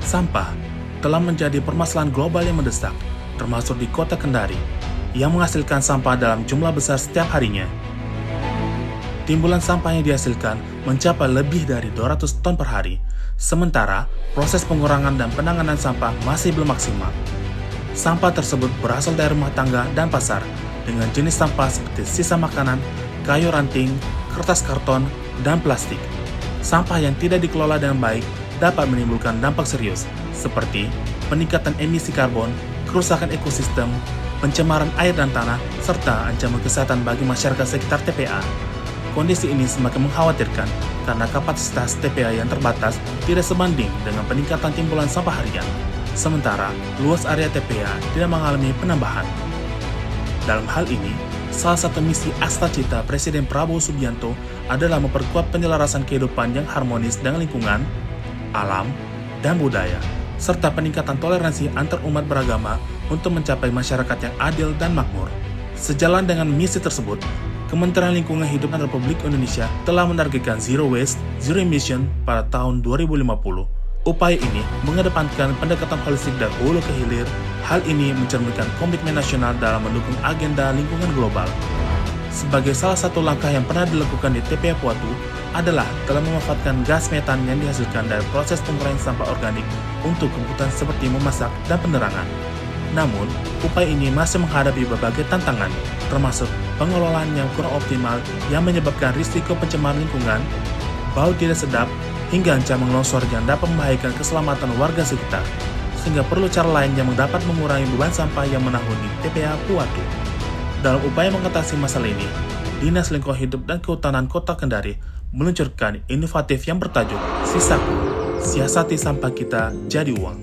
Sampah telah menjadi permasalahan global yang mendesak, termasuk di kota Kendari, yang menghasilkan sampah dalam jumlah besar setiap harinya. Timbulan sampah yang dihasilkan mencapai lebih dari 200 ton per hari, sementara proses pengurangan dan penanganan sampah masih belum maksimal. Sampah tersebut berasal dari rumah tangga dan pasar, dengan jenis sampah seperti sisa makanan, kayu ranting, kertas karton, dan plastik. Sampah yang tidak dikelola dengan baik dapat menimbulkan dampak serius, seperti peningkatan emisi karbon, kerusakan ekosistem, pencemaran air dan tanah, serta ancaman kesehatan bagi masyarakat sekitar TPA. Kondisi ini semakin mengkhawatirkan karena kapasitas TPA yang terbatas tidak sebanding dengan peningkatan timbulan sampah harian. Sementara, luas area TPA tidak mengalami penambahan. Dalam hal ini, salah satu misi Astacita Presiden Prabowo Subianto adalah memperkuat penyelarasan kehidupan yang harmonis dengan lingkungan, alam, dan budaya, serta peningkatan toleransi antar umat beragama untuk mencapai masyarakat yang adil dan makmur. Sejalan dengan misi tersebut, Kementerian Lingkungan Hidup Republik Indonesia telah menargetkan Zero Waste, Zero Emission pada tahun 2050. Upaya ini mengedepankan pendekatan holistik dari hulu ke hilir. Hal ini mencerminkan komitmen nasional dalam mendukung agenda lingkungan global. Sebagai salah satu langkah yang pernah dilakukan di TPA Puatu adalah telah memanfaatkan gas metan yang dihasilkan dari proses pengurangan sampah organik untuk kebutuhan seperti memasak dan penerangan. Namun, upaya ini masih menghadapi berbagai tantangan, termasuk pengelolaan yang kurang optimal yang menyebabkan risiko pencemaran lingkungan, bau tidak sedap, hingga ancaman longsor yang dapat membahayakan keselamatan warga sekitar, sehingga perlu cara lain yang dapat mengurangi beban sampah yang menahuni TPA Puatu. Dalam upaya mengatasi masalah ini, Dinas Lingkungan Hidup dan Kehutanan Kota Kendari meluncurkan inovatif yang bertajuk Sisaku, Siasati Sampah Kita Jadi Uang.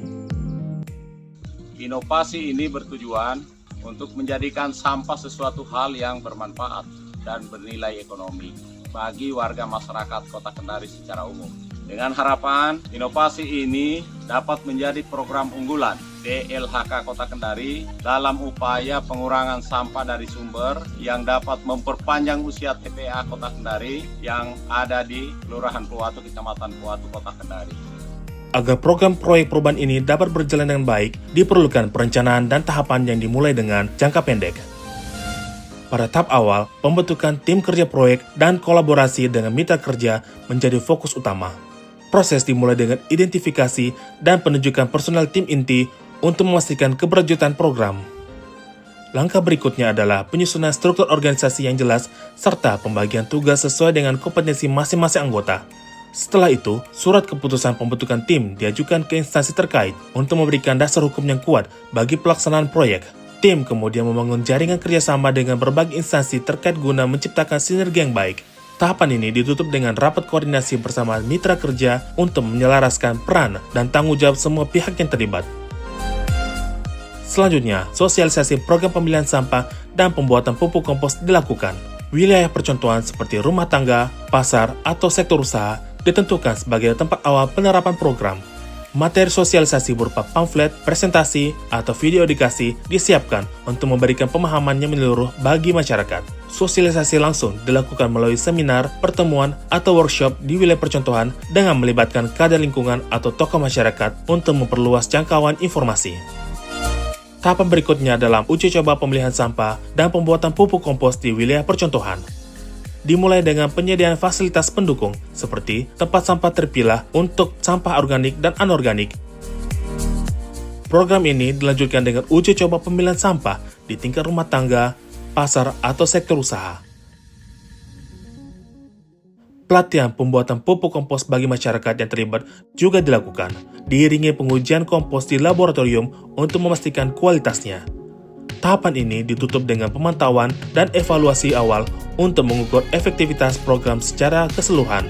Inovasi ini bertujuan untuk menjadikan sampah sesuatu hal yang bermanfaat dan bernilai ekonomi bagi warga masyarakat Kota Kendari secara umum. Dengan harapan, inovasi ini dapat menjadi program unggulan DLHK Kota Kendari dalam upaya pengurangan sampah dari sumber yang dapat memperpanjang usia TPA Kota Kendari yang ada di Kelurahan Puatu, Kecamatan Puatu, Kota Kendari. Agar program proyek perubahan ini dapat berjalan dengan baik, diperlukan perencanaan dan tahapan yang dimulai dengan jangka pendek. Pada tahap awal, pembentukan tim kerja proyek dan kolaborasi dengan mitra kerja menjadi fokus utama. Proses dimulai dengan identifikasi dan penunjukan personel tim inti untuk memastikan keberlanjutan program. Langkah berikutnya adalah penyusunan struktur organisasi yang jelas serta pembagian tugas sesuai dengan kompetensi masing-masing anggota. Setelah itu, surat keputusan pembentukan tim diajukan ke instansi terkait untuk memberikan dasar hukum yang kuat bagi pelaksanaan proyek. Tim kemudian membangun jaringan kerjasama dengan berbagai instansi terkait guna menciptakan sinergi yang baik. Tahapan ini ditutup dengan rapat koordinasi bersama mitra kerja untuk menyelaraskan peran dan tanggung jawab semua pihak yang terlibat. Selanjutnya, sosialisasi program pemilihan sampah dan pembuatan pupuk kompos dilakukan. Wilayah percontohan seperti rumah tangga, pasar, atau sektor usaha ditentukan sebagai tempat awal penerapan program. Materi sosialisasi berupa pamflet, presentasi, atau video edukasi disiapkan untuk memberikan pemahaman yang menyeluruh bagi masyarakat. Sosialisasi langsung dilakukan melalui seminar, pertemuan, atau workshop di wilayah percontohan dengan melibatkan kader lingkungan atau tokoh masyarakat untuk memperluas jangkauan informasi. Tahapan berikutnya adalah uji coba pemilihan sampah dan pembuatan pupuk kompos di wilayah percontohan. Dimulai dengan penyediaan fasilitas pendukung seperti tempat sampah terpilah untuk sampah organik dan anorganik. Program ini dilanjutkan dengan uji coba pemilihan sampah di tingkat rumah tangga, pasar, atau sektor usaha. Pelatihan pembuatan pupuk kompos bagi masyarakat yang terlibat juga dilakukan, diiringi pengujian kompos di laboratorium untuk memastikan kualitasnya. Tahapan ini ditutup dengan pemantauan dan evaluasi awal untuk mengukur efektivitas program secara keseluruhan.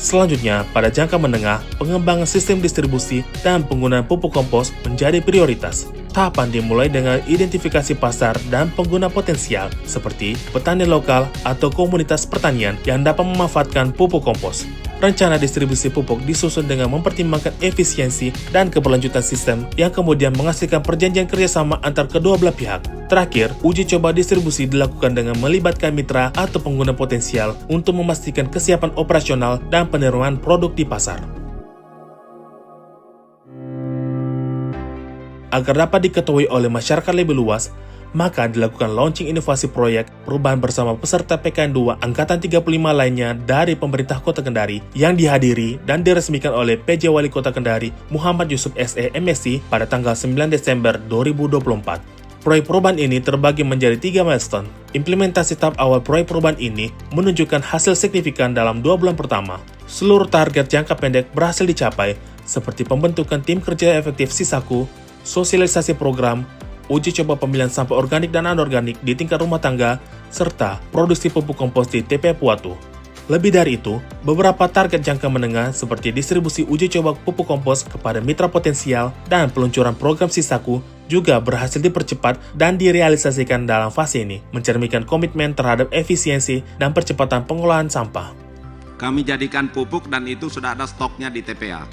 Selanjutnya, pada jangka menengah, pengembangan sistem distribusi dan penggunaan pupuk kompos menjadi prioritas. Tahapan dimulai dengan identifikasi pasar dan pengguna potensial, seperti petani lokal atau komunitas pertanian yang dapat memanfaatkan pupuk kompos. Rencana distribusi pupuk disusun dengan mempertimbangkan efisiensi dan keberlanjutan sistem yang kemudian menghasilkan perjanjian kerjasama antar kedua belah pihak. Terakhir, uji coba distribusi dilakukan dengan melibatkan mitra atau pengguna potensial untuk memastikan kesiapan operasional dan penerimaan produk di pasar. Agar dapat diketahui oleh masyarakat lebih luas, maka dilakukan launching inovasi proyek perubahan bersama peserta PKN 2 Angkatan 35 lainnya dari pemerintah Kota Kendari yang dihadiri dan diresmikan oleh PJ Wali Kota Kendari Muhammad Yusuf SE MSc pada tanggal 9 Desember 2024. Proyek perubahan ini terbagi menjadi 3 milestone. Implementasi tahap awal proyek perubahan ini menunjukkan hasil signifikan dalam 2 bulan pertama. Seluruh target jangka pendek berhasil dicapai, seperti pembentukan tim kerja efektif Sisaku, sosialisasi program, uji coba pemilihan sampah organik dan anorganik di tingkat rumah tangga, serta produksi pupuk kompos di TPA Puatu. Lebih dari itu, beberapa target jangka menengah seperti distribusi uji coba pupuk kompos kepada mitra potensial dan peluncuran program Sisaku juga berhasil dipercepat dan direalisasikan dalam fase ini, mencerminkan komitmen terhadap efisiensi dan percepatan pengolahan sampah. Kami jadikan pupuk dan itu sudah ada stoknya di TPA.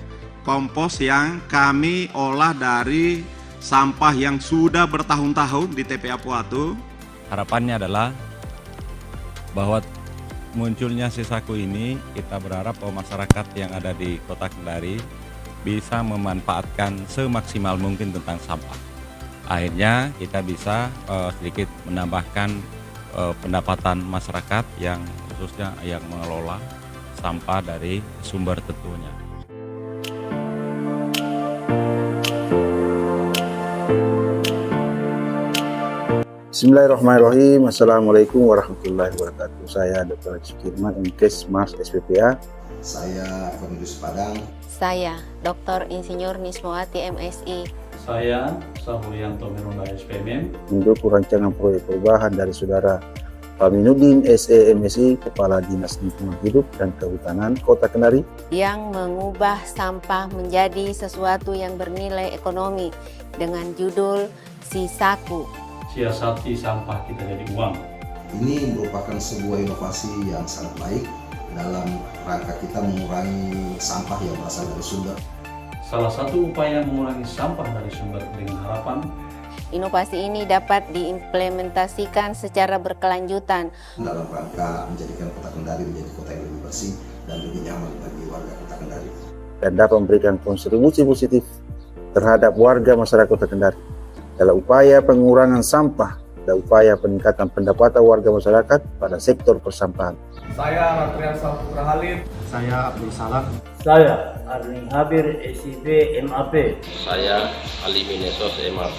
Kompos yang kami olah dari sampah yang sudah bertahun-tahun di TPA Puatu. Harapannya adalah bahwa munculnya Sisaku ini, kita berharap bahwa masyarakat yang ada di Kota Kendari bisa memanfaatkan semaksimal mungkin tentang sampah. Akhirnya kita bisa sedikit menambahkan pendapatan masyarakat yang khususnya yang mengelola sampah dari sumber tentunya. Bismillahirrahmanirrahim. Assalamualaikum warahmatullahi wabarakatuh. Saya Dr. Sukirman, MKes Mas SPPA. Saya Cornelius Padang. Saya Dr. Insinyur Nismawati MSI. Saya Sahurianto Mirunda SPMM. Mendukung rancangan proyek perubahan dari Saudara Aminuddin SE MSI, Kepala Dinas Lingkungan Hidup dan Kehutanan Kota Kendari, yang mengubah sampah menjadi sesuatu yang bernilai ekonomi dengan judul Sisaku. Siasati sampah kita jadi uang. Ini merupakan sebuah inovasi yang sangat baik dalam rangka kita mengurangi sampah yang berasal dari sumber. Salah satu upaya mengurangi sampah dari sumber dengan harapan Inovasi ini dapat diimplementasikan secara berkelanjutan dalam rangka menjadikan Kota Kendari menjadi kota yang lebih bersih dan lebih nyaman bagi warga Kota Kendari. Dan dapat memberikan kontribusi positif terhadap warga masyarakat Kota Kendari dalam upaya pengurangan sampah dan upaya peningkatan pendapatan warga masyarakat pada sektor persampahan. Saya Ratrian Saputra Halid. Saya Abdul Salam. Saya Arling Habir SIP MAP. Saya Ali Minesos MAP.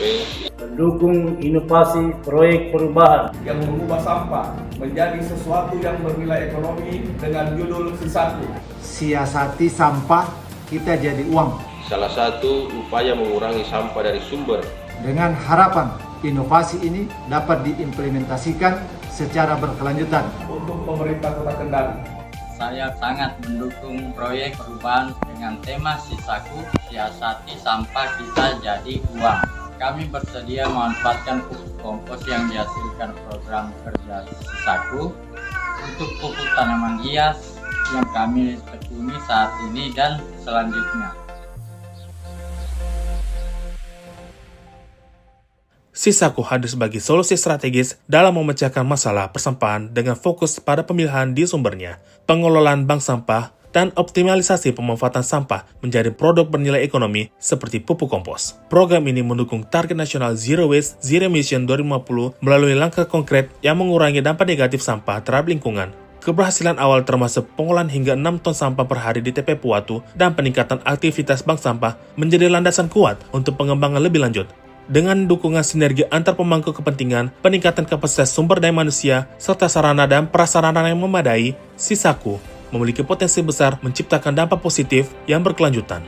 Mendukung inovasi proyek perubahan yang mengubah sampah menjadi sesuatu yang bernilai ekonomi dengan judul Sisaku. Siasati sampah kita jadi uang. Salah satu upaya mengurangi sampah dari sumber. Dengan harapan inovasi ini dapat diimplementasikan secara berkelanjutan untuk pemerintah Kota Kendari. Saya sangat mendukung proyek perubahan dengan tema Sisaku, siasati sampah kita jadi uang. Kami bersedia memanfaatkan pupuk kompos yang dihasilkan program kerja Sisaku untuk pupuk tanaman hias yang kami tekuni saat ini dan selanjutnya. Sisaku hadir sebagai solusi strategis dalam memecahkan masalah persampahan dengan fokus pada pemilihan di sumbernya, pengelolaan bank sampah, dan optimalisasi pemanfaatan sampah menjadi produk bernilai ekonomi seperti pupuk kompos. Program ini mendukung target nasional Zero Waste, Zero Emission 2050 melalui langkah konkret yang mengurangi dampak negatif sampah terhadap lingkungan. Keberhasilan awal termasuk pengolahan hingga 6 ton sampah per hari di TPA Puatu dan peningkatan aktivitas bank sampah menjadi landasan kuat untuk pengembangan lebih lanjut. Dengan dukungan sinergi antar pemangku kepentingan, peningkatan kapasitas sumber daya manusia, serta sarana dan prasarana yang memadai, Sisaku memiliki potensi besar menciptakan dampak positif yang berkelanjutan.